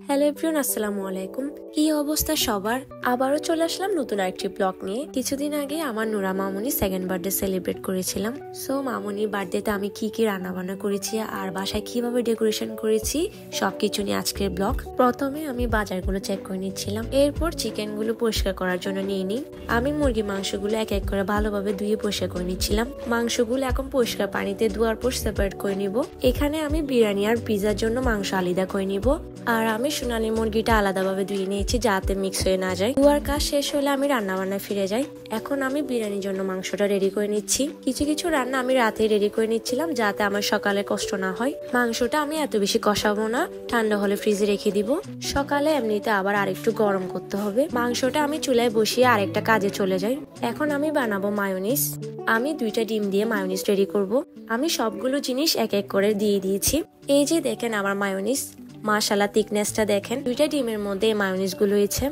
Hello everyone, আসসালামু আলাইকুম। কি অবস্থা সবার? আবারও চলে আসলাম নতুন আরেকটি ব্লগ নিয়ে। কিছুদিন আগে আমার নুরা মামুনি সেকেন্ড বার্থডে সেলিব্রেট করেছিলাম। সো মামুনির বার্থডেতে আমি কি কি রান্না বান্না করেছি আর বাসায় কিভাবে ডেকোরেশন করেছি সবকিছু নিয়ে আজকের ব্লগ। প্রথমে আমি বাজারগুলো চেক করে নিচ্ছিলাম, এরপর চিকেনগুলো পরিষ্কার করার জন্য নিয়ে নিই। আমি মুরগি মাংসগুলো এক এক করে ভালোভাবে ধুয়ে পরিষ্কার করে নিচ্ছিলাম। মাংসগুলো এখন পরিষ্কার পানিতে ধোয়ার পর সেপারেট করে নিব। এখানে আমি বিরিয়ানি আর পিজার জন্য মাংস আলাদা করে নিব, আর আমি সোনালী মুরগিটা আলাদাভাবে ধুয়ে নিয়েছি যাতে মিক্স হয়ে না যায়। ধোয়ার কাজ শেষ হলে আমি রান্না বান্নায় ফিরে যাই। এখন আমি বিরিয়ানির জন্য মাংসটা রেডি করে নিচ্ছি। কিছু কিছু রান্না আমি রাতেই রেডি করে নিচ্ছিলাম যাতে আমার সকালে কষ্ট না হয়। মাংসটা আমি এত বেশি কষাবো না, ঠান্ডা হলে ফ্রিজে রেখে দিব। সকালে এমনিতে আবার আরেকটু গরম করতে হবে। মাংসটা আমি চুলায় বসিয়ে আরেকটা কাজে চলে যাই। এখন আমি বানাবো মায়োনিজ। আমি 2টা ডিম দিয়ে মায়োনিজ রেডি করব। আমি সবগুলো জিনিস এক এক করে দিয়ে দিয়েছি। এই যে দেখেন আমার মায়োনিজ, মাশাআল্লাহ থিকনেসটা দেখেন। 2টা ডিমের মধ্যে মায়োনিজ গুলো হয়েছে।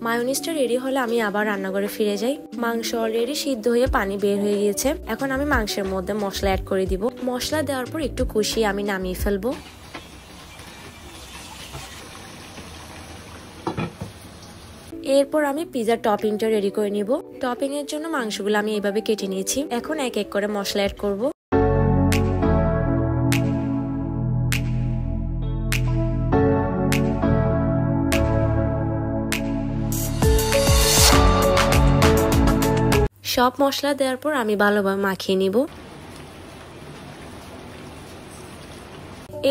মায়োনিজটা রেডি হলে আমি আবার রান্নাঘরে ফিরে যাই। মাংস অলরেডি সিদ্ধ হয়ে পানি বের হয়ে গিয়েছে। এখন আমি মাংসের মধ্যে মশলা অ্যাড করে দিব। মশলা দেওয়ার পর একটু কষিয়ে আমি নামিয়ে ফেলবো। এরপর আমি পিজার টপিংটা রেডি করে নিব। টপিং এর জন্য মাংসগুলো আমি এইভাবে কেটে নিয়েছি। এখন এক এক করে মশলা অ্যাড করব। সব মশলা দেওয়ার পর আমি ভালোভাবে মাখিয়ে নিব।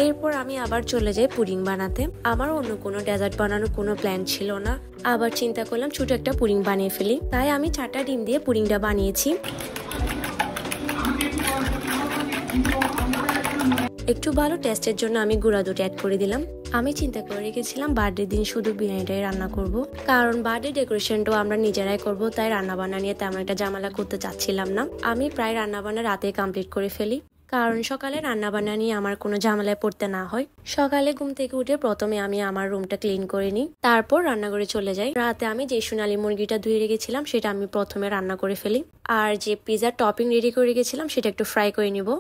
এরপর আমি আবার চলে যাই পুডিং বানাতে। আমার অন্য কোনো ডেজার্ট বানানোর কোনো প্ল্যান ছিল না। আবার চিন্তা করলাম ছোট একটা পুডিং বানিয়ে ফেলি। তাই আমি 4টা ডিম দিয়ে পুডিংটা বানিয়েছি। একটু ভালো টেস্টের জন্য আমি গুঁড়া দুধ অ্যাড করে দিলাম। আমি চিন্তা করে রেখেছিলাম বার্থডে দিন শুধু বিরিয়ানিটাই রান্না করব, কারণ বার্থডে ডেকোরেশনটাও আমরা নিজেরাই করব। তাই রান্না বান্না নিয়ে তেমন একটা ঝামেলা করতে চাচ্ছিলাম না। আমি প্রায় রান্না বান্না রাতে কমপ্লিট করে ফেলি, কারণ সকালে রান্না বান্না নিয়ে আমার কোনো ঝামেলায় পড়তে না হয়। সকালে ঘুম থেকে উঠে প্রথমে আমি আমার রুমটা ক্লিন করে নিই, তারপর রান্নাঘরে চলে যাই। রাতে আমি যে সোনালী মুরগিটা ধুয়ে রেখেছিলাম সেটা আমি প্রথমে রান্না করে ফেলি, আর যে পিজার টপিং রেডি করে রেখেছিলাম সেটা একটু ফ্রাই করে নিব।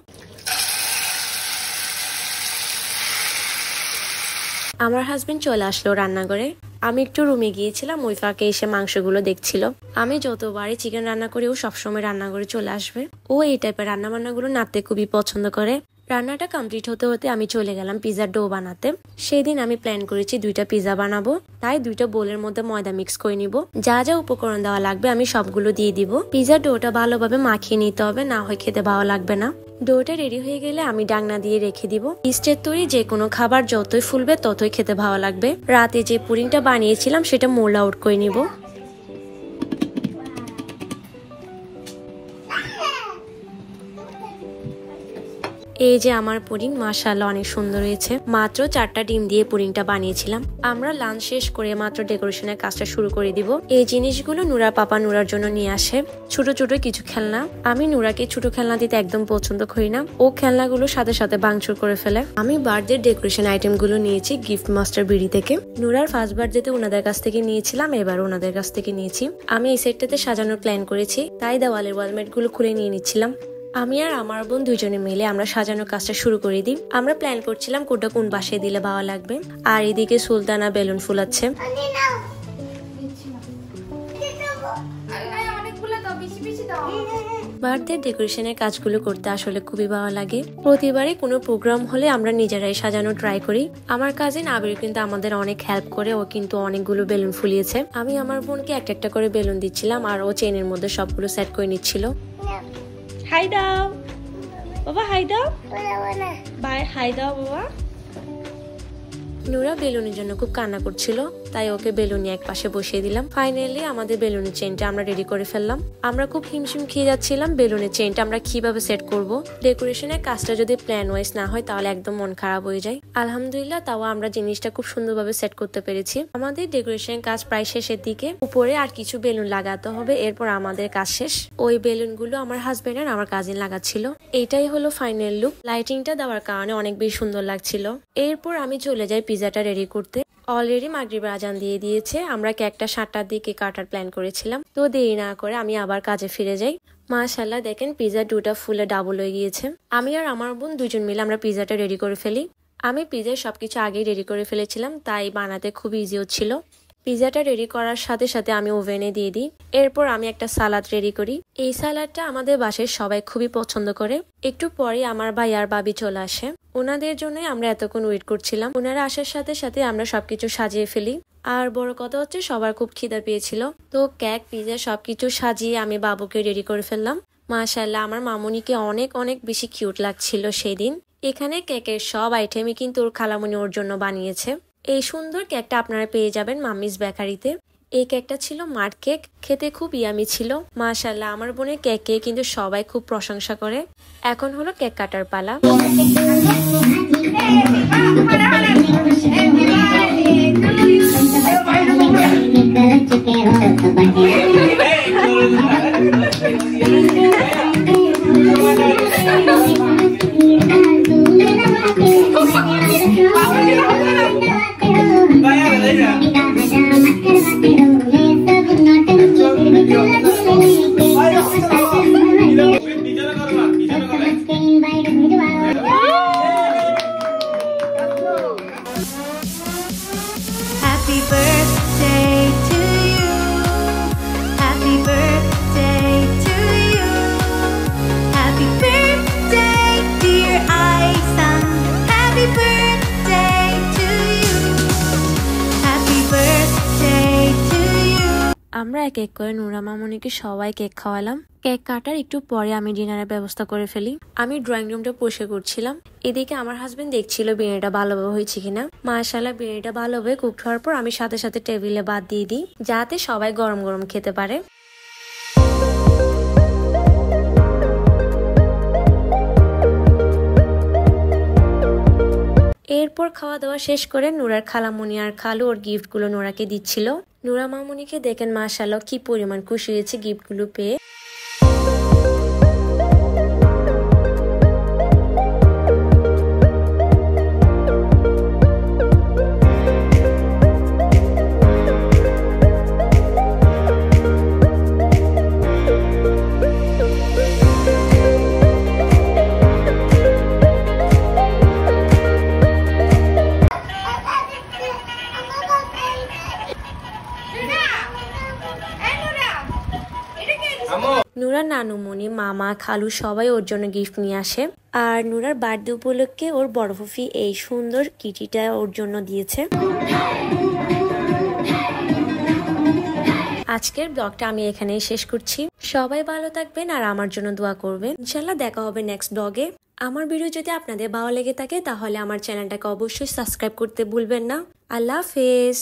আমার হাজবেন্ড চলে আসলো রান্নাঘরে। আমি একটু রুমে গিয়েছিলাম, ওই ফাঁকে এসে মাংসগুলো দেখছিল। আমি যতবারই চিকেন রান্না করি ও সবসময় রান্নাঘরে চলে আসবে। ও এই টাইপের রান্না বান্নাগুলো নাড়তে খুবই পছন্দ করে। রান্নাটা কমপ্লিট হতে হতে আমি চলে গেলাম পিজার ডো বানাতে। সেদিন আমি প্ল্যান করেছি 2টা পিজা বানাবো, তাই 2টা বোলের মধ্যে ময়দা মিক্স করে নিব। যা যা উপকরণ দেওয়া লাগবে আমি সবগুলো দিয়ে দিব। পিজার ডোটা ভালোভাবে মাখিয়ে নিতে হবে, না হয় খেতে ভালো লাগবে না। ডোটা রেডি হয়ে গেলে আমি ডাকনা দিয়ে রেখে দিব। ইস্টের তৈরি যে কোনো খাবার যতই ফুলবে ততই খেতে ভালো লাগবে। রাতে যে পুডিংটা বানিয়েছিলাম সেটা মোল্ড আউট করে নিব। এই যে আমার পুডিং, মাশাআল্লাহ অনেক সুন্দর হয়েছে। মাত্র 4টা ডিম দিয়ে পুডিংটা বানিয়েছিলাম। আমরা লাঞ্চ শেষ করে মাত্র ডেকোরেশনের কাজটা শুরু করে দিব। এই জিনিসগুলো নুরার পাপা নুরার জন্য নিয়ে আসে, ছোট ছোট কিছু খেলনা। আমি নুরাকে ছোট খেলনা দিতে একদম পছন্দ করি না, ও খেলনাগুলো সাথে সাথে ভাঙচুর করে ফেলে। আমি বার্থডে ডেকোরেশন আইটেম গুলো নিয়েছি গিফট মাস্টার বিডি থেকে। নুরার ফার্স্ট বার্থডেতে ওনাদের কাছ থেকে নিয়েছিলাম, এবার ওনাদের কাছ থেকে নিয়েছি। আমি এই সেটটাতে সাজানোর প্ল্যান করেছি, তাই দেওয়ালের ওয়ালমেট গুলো খুলে নিয়ে নিচ্ছিলাম। আমি আর আমার বোন দুজনে মিলে আমরা সাজানোর কাজটা শুরু করে দিই। আমরা প্ল্যান করছিলাম কোনটা কোন বাসে দিলে ভালো লাগবে। আর এদিকে সুলতানা বেলুন ফুলাচ্ছে। বার্থডে ডেকোরেশনের কাজগুলো করতে আসলে খুবই ভালো লাগে। প্রতিবারই কোনো প্রোগ্রাম হলে আমরা নিজেরাই সাজানো ট্রাই করি। আমার কাজিন আবির কিন্তু আমাদের অনেক হেল্প করে, ও কিন্তু অনেকগুলো বেলুন ফুলিয়েছে। আমি আমার বোনকে একটা একটা করে বেলুন দিচ্ছিলাম, আর ও চেনের মধ্যে সবগুলো সেট করে নিচ্ছিল। হাই দাও বাবা, হাই দাও, বাই, হাই দাও বাবা। নুরা বেলুনের জন্য খুব কান্না করছিল, তাই ওকে বেলুন এক পাশে বসিয়ে দিলাম। ফাইনালি আমাদের বেলুনের চেনটা আমরা রেডি করে ফেললাম। আমরা খুব হিমশিম খেয়ে যাচ্ছিলাম বেলুনের চেনটা আমরা কিভাবে সেট করব। ডেকোরেশনের কাজটা যদি প্ল্যান ওয়াইজ না হয় তাহলে একদম মন খারাপ হয়ে যায়। আলহামদুলিল্লাহ তাও আমরা জিনিসটা খুব সুন্দরভাবে সেট করতে পেরেছি। আমাদের ডেকোরেশনের কাজ প্রায় শেষের দিকে। উপরে আর কিছু বেলুন লাগাতে হবে, এরপর আমাদের কাজ শেষ। ওই বেলুনগুলো আমার হাজবেন্ড আর আমার কাজিন লাগাচ্ছিল। এটাই হলো ফাইনাল লুক। লাইটিংটা দেওয়ার কারণে অনেক বেশি সুন্দর লাগছিল। এরপর আমি চলে যাই পিজাটা রেডি করতে। অলরেডি মাগরিবের আজান দিয়ে দিয়েছে। আমরা কেকটা 7টার দিকে কাটার প্ল্যান করেছিলাম, তো দেরি না করে আমি আবার কাজে ফিরে যাই। মাশাআল্লাহ দেখেন পিৎজার ডোটা ফুলে ডাবল হয়ে গিয়েছে। আমি আর আমার বোন দুজন মিলে আমরা পিৎজাটা রেডি করে ফেলি। আমি পিৎজার সবকিছু আগেই রেডি করে ফেলেছিলাম, তাই বানাতে খুব ইজি হচ্ছিল। পিৎজাটা রেডি করার সাথে সাথে আমি ওভেনে দিয়ে দিই। এরপর আমি একটা সালাদ রেডি করি। এই সালাদটা আমাদের বাসায় সবাই খুবই পছন্দ করে। একটু পরে আমার ভাই আর ভাবি চলে আসে। ওনাদের জন্যই আমরা এতক্ষণ ওয়েট করছিলাম। ওনারা আসার সাথে সাথে আমরা সবকিছু সাজিয়ে ফেলি। আর বড় কথা হচ্ছে সবার খুব খিদা পেয়েছিল, তো কেক পিৎজা সবকিছু সাজিয়ে আমি বাবুকে রেডি করে ফেললাম। মাশাআল্লাহ আমার মামুনিকে অনেক অনেক বেশি কিউট লাগছিল সেদিন। এখানে কেকের সব আইটেমই কিন্তু ওর খালামুনি ওর জন্য বানিয়েছে। এই সুন্দর কেকটা আপনারা পেয়ে যাবেন মাম্মিস বেকারিতে। এই কেকটা ছিল মাড কেক, খেতে খুব ইয়ামি ছিল। মাশাআল্লাহ আমার বোনের কেকে কিন্তু সবাই খুব প্রশংসা করে। এখন হলো কেক কাটার পালা। Happy birthday to you. Happy birthday to you. Happy birthday, dear Aisan. Happy birthday to you. Happy birthday to you. আমরা এক এক করে নুরা মামুনিকে সবাই কেক খাওয়ালাম। কেক কাটার একটু পরে আমি ডিনারের ব্যবস্থা করে ফেলি। আমি ড্রয়িং রুমটা পরিষ্কার করছিলাম। এদিকে আমার হাজবেন্ড দেখছিল বিরিয়ানিটা ভালোভাবে হয়েছে কিনা। মাশাআল্লাহ বিরিয়ানিটা ভালোভাবে কুক হওয়ার পর আমি সাথে সাথে টেবিলে বাদ দিয়ে দিই, যাতে সবাই গরম গরম খেতে পারে। এরপর খাওয়া দাওয়া শেষ করে নুরার খালামুনি আর খালু ওর গিফটগুলো নুরাকে দিচ্ছিল। নুরা মামুনিকে দেখেন মাশাআল্লাহ কি পরিমাণ খুশি হয়েছে গিফটগুলো পেয়ে। নুরার নানুমণি মামা খালু সবাই ওর জন্য গিফট নিয়ে আসে। আর নুরার বার্থডে উপলক্ষে ওর বড় ফুফি এই সুন্দর কিটিটা ওর জন্য দিয়েছে। আজকের ব্লগটা আমি এখানেই শেষ করছি। সবাই ভালো থাকবেন আর আমার জন্য দোয়া করবেন। ইনশাআল্লাহ দেখা হবে নেক্সট ব্লগে। আমার ভিডিও যদি আপনাদের ভালো লেগে থাকে তাহলে আমার চ্যানেলটাকে অবশ্যই সাবস্ক্রাইব করতে ভুলবেন না। আল্লাহ হাফেজ।